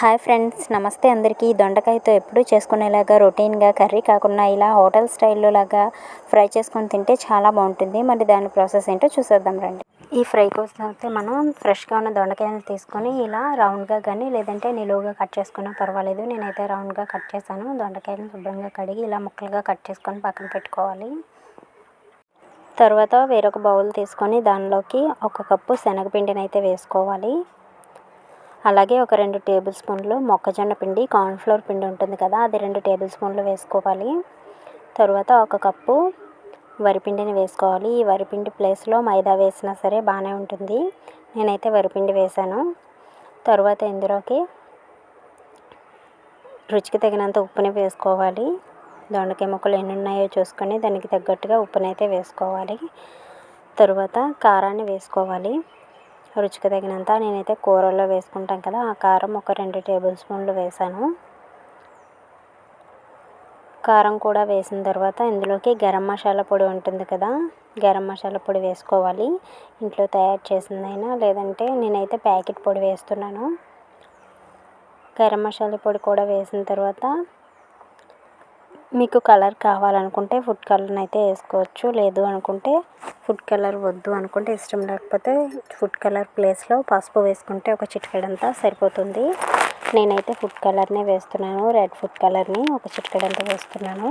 Hi friends, నమస్తే అందరికీ. దొండకాయతో ఎప్పుడూ చేసుకునేలాగా రొటీన్గా కర్రీ కాకుండా ఇలా హోటల్ స్టైల్లో లాగా ఫ్రై చేసుకొని తింటే చాలా బాగుంటుంది. మరి దాని ప్రాసెస్ ఏంటో చూసేద్దాం రండి. ఈ ఫ్రై కోసం అయితే మనం ఫ్రెష్గా ఉన్న దొండకాయలు తీసుకొని ఇలా రౌండ్గా కానీ లేదంటే నిలువుగా కట్ చేసుకున్నా పర్వాలేదు. నేనైతే రౌండ్గా కట్ చేశాను. దొండకాయలను శుభ్రంగా కడిగి ఇలా ముక్కలుగా కట్ చేసుకొని పక్కన పెట్టుకోవాలి. తర్వాత వేరొక బౌల్ తీసుకొని దానిలోకి 1 కప్పు శనగపిండిని అయితే వేసుకోవాలి. అలాగే ఒక 2 టేబుల్ స్పూన్లు మొక్కజొన్న పిండి, కార్న్‌ఫ్లోర్ పిండి ఉంటుంది కదా, అది 2 టేబుల్ స్పూన్లు వేసుకోవాలి. తర్వాత 1 కప్పు వరిపిండిని వేసుకోవాలి. ఈ వరిపిండి ప్లేస్లో మైదా వేసినా సరే బాగానే ఉంటుంది. నేనైతే వరిపిండి వేశాను. తర్వాత ఇందులోకి రుచికి తగినంత ఉప్పుని వేసుకోవాలి. దొండకాయ ముక్కలు ఎన్ని ఉన్నాయో చూసుకొని దానికి తగ్గట్టుగా ఉప్పునైతే వేసుకోవాలి. తర్వాత కారాన్ని వేసుకోవాలి రుచికి తగినంత. నేనైతే కూరల్లో వేసుకుంటాం కదా, ఆ కారం ఒక 2 టేబుల్ స్పూన్లు వేసాను. కారం కూడా వేసిన తర్వాత ఇందులోకి గరం మసాలా పొడి ఉంటుంది కదా, గరం మసాలా పొడి వేసుకోవాలి. ఇంట్లో తయారు చేసిందైనా లేదంటే నేనైతే ప్యాకెట్ పొడి వేస్తున్నాను. గరం మసాలా పొడి కూడా వేసిన తర్వాత మీకు కలర్ కావాలనుకుంటే ఫుడ్ కలర్ని అయితే వేసుకోవచ్చు. లేదు అనుకుంటే ఫుడ్ కలర్ వద్దు అనుకుంటే, ఇష్టం లేకపోతే ఫుడ్ కలర్ ప్లేస్లో పసుపు వేసుకుంటే ఒక చిటికెడంతా సరిపోతుంది. నేనైతే ఫుడ్ కలర్నే వేస్తున్నాను. రెడ్ ఫుడ్ కలర్ని ఒక చిటికెడంతా వేస్తున్నాను.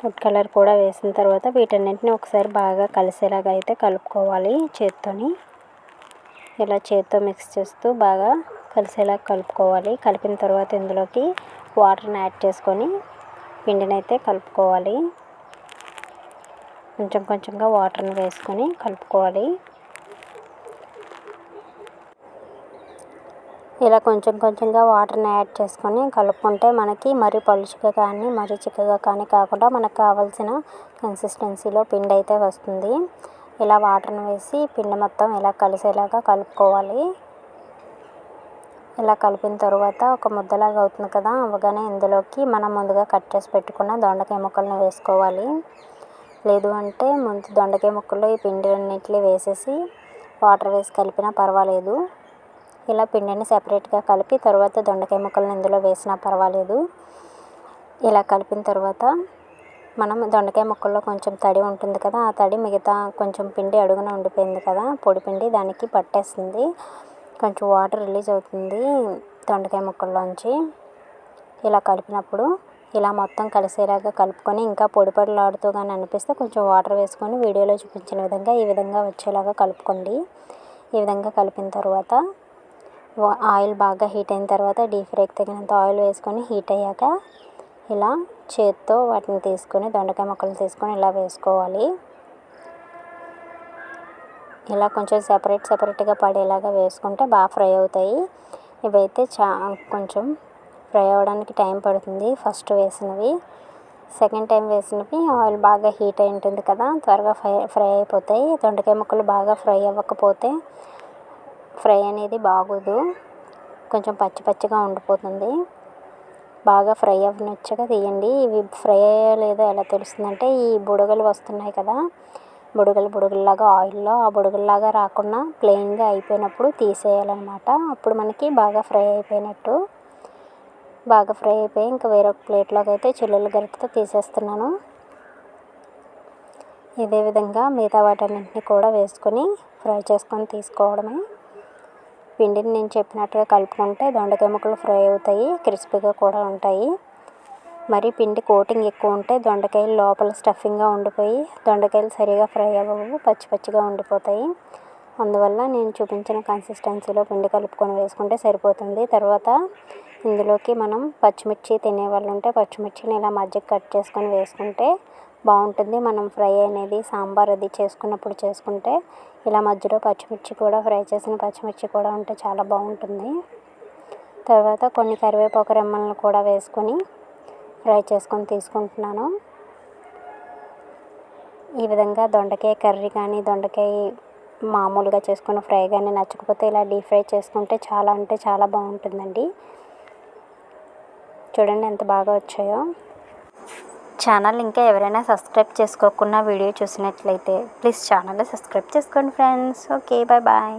ఫుడ్ కలర్ కూడా వేసిన తర్వాత వీటన్నింటిని ఒకసారి బాగా కలిసేలాగా అయితే కలుపుకోవాలి చేత్తోని. ఇలా చేత్తో మిక్స్ చేస్తూ బాగా కలిసేలా కలుపుకోవాలి. కలిపిన తర్వాత ఇందులోకి వాటర్ని యాడ్ చేసుకొని పిండిని అయితే కలుపుకోవాలి. కొంచెం కొంచెంగా వాటర్ని వేసుకొని కలుపుకోవాలి. ఇలా కొంచెం కొంచెంగా వాటర్ని యాడ్ చేసుకొని కలుపుకుంటే మనకి మరీ పలుచగా కానీ మరీ చిక్కగా కానీ కాకుండా మనకు కావాల్సిన కన్సిస్టెన్సీలో పిండి అయితే వస్తుంది. ఇలా వాటర్ని వేసి పిండి మొత్తం ఇలా కలిసేలాగా కలుపుకోవాలి. ఇలా కలిపిన తర్వాత ఒక ముద్దలాగా అవుతుంది కదా, అవగానే ఇందులోకి మనం ముందుగా కట్ చేసి పెట్టుకున్న దొండకాయ ముక్కలను వేసుకోవాలి. లేదు అంటే ముందు దొండకాయ ముక్కల్లో ఈ పిండిలన్నిటిని వేసేసి వాటర్ వేసి కలిపినా పర్వాలేదు. ఇలా పిండిని సెపరేట్గా కలిపి తర్వాత దొండకాయ ముక్కలను ఇందులో వేసినా పర్వాలేదు. ఇలా కలిపిన తర్వాత మనం దొండకాయ ముక్కల్లో కొంచెం తడి ఉంటుంది కదా, ఆ తడి మిగతా కొంచెం పిండి అడుగున ఉండిపోయింది కదా, పొడి పిండి దానికి పట్టేస్తుంది. కొంచెం వాటర్ రిలీజ్ అవుతుంది దొండకాయ ముక్కల్లోంచి. ఇలా కలిపినప్పుడు ఇలా మొత్తం కలిసేలాగా కలుపుకొని ఇంకా పొడి పొడిలాడుతూ కానీ అనిపిస్తే కొంచెం వాటర్ వేసుకొని వీడియోలో చూపించిన విధంగా ఈ విధంగా వచ్చేలాగా కలుపుకోండి. ఈ విధంగా కలిపిన తర్వాత ఆయిల్ బాగా హీట్ అయిన తర్వాత డీప్ ఫ్రైకి తగినంత ఆయిల్ వేసుకొని హీట్ అయ్యాక ఇలా చేత్తో వాటిని తీసుకొని దొండకాయ ముక్కలు తీసుకొని ఇలా వేసుకోవాలి. ఇలా కొంచెం సెపరేట్గా పడేలాగా వేసుకుంటే బాగా ఫ్రై అవుతాయి. ఇవైతే కొంచెం ఫ్రై అవ్వడానికి టైం పడుతుంది. ఫస్ట్ వేసినవి, సెకండ్ టైం వేసినవి ఆయిల్ బాగా హీట్ అయి ఉంటుంది కదా, త్వరగా ఫ్రై అయిపోతాయి. దొండకాయ ముక్కలు బాగా ఫ్రై అవ్వకపోతే ఫ్రై అనేది బాగోదు, కొంచెం పచ్చి పచ్చిగా ఉండిపోతుంది. బాగా ఫ్రై అవ్వనిచ్చాక తీయండి. ఇవి ఫ్రై అయ్యాయో లేదో ఎలా తెలుస్తుందంటే ఈ బుడగలు వస్తున్నాయి కదా, బుడగల్లాగా ఆయిల్లో, ఆ బుడగల్లాగా రాకుండా ప్లెయిన్గా అయిపోయినప్పుడు తీసేయాలన్నమాట. అప్పుడు మనకి బాగా ఫ్రై అయిపోయినట్టు. బాగా ఫ్రై అయిపోయి ఇంకా వేరొక ప్లేట్లోకి అయితే చిల్లుల గరిటెతో తీసేస్తున్నాను. ఇదే విధంగా మిగతా వాటన్నింటినీ కూడా వేసుకొని ఫ్రై చేసుకొని తీసుకోవడమే. పిండిని నేను చెప్పినట్టుగా కలుపుకుంటే దొండకాయ ముక్కలు ఫ్రై అవుతాయి, క్రిస్పీగా కూడా ఉంటాయి. మరి పిండి కోటింగ్ ఎక్కువ ఉంటే దొండకాయలు లోపల స్టఫింగ్గా ఉండిపోయి దొండకాయలు సరిగా ఫ్రై అవ్వవు, పచ్చి పచ్చిగా ఉండిపోతాయి. అందువల్ల నేను చూపించిన కన్సిస్టెన్సీలో పిండి కలుపుకొని వేసుకుంటే సరిపోతుంది. తర్వాత ఇందులోకి మనం పచ్చిమిర్చి తినేవాళ్ళు ఉంటే పచ్చిమిర్చిని ఇలా మధ్యకి కట్ చేసుకొని వేసుకుంటే బాగుంటుంది. మనం ఫ్రై అనేది సాంబార్ అది చేసుకున్నప్పుడు చేసుకుంటే ఇలా మధ్యలో పచ్చిమిర్చి కూడా ఫ్రై చేసిన పచ్చిమిర్చి కూడా ఉంటే చాలా బాగుంటుంది. తర్వాత కొన్ని కరివేపాకు రెమ్మలను కూడా వేసుకొని ఫ్రై చేసుకొని తీసుకుంటున్నాను. ఈ విధంగా దొండకాయ కర్రీ కానీ దొండకాయ మామూలుగా చేసుకున్న ఫ్రై కానీ నచ్చకపోతే ఇలా డీప్ ఫ్రై చేసుకుంటే చాలా అంటే చాలా బాగుంటుందండి. చూడండి ఎంత బాగా వచ్చాయో. ఛానల్ ఇంకా ఎవరైనా సబ్స్క్రైబ్ చేసుకోకుండా వీడియో చూసినట్లయితే ప్లీజ్ ఛానల్ని సబ్స్క్రైబ్ చేసుకోండి ఫ్రెండ్స్. Okay, bye.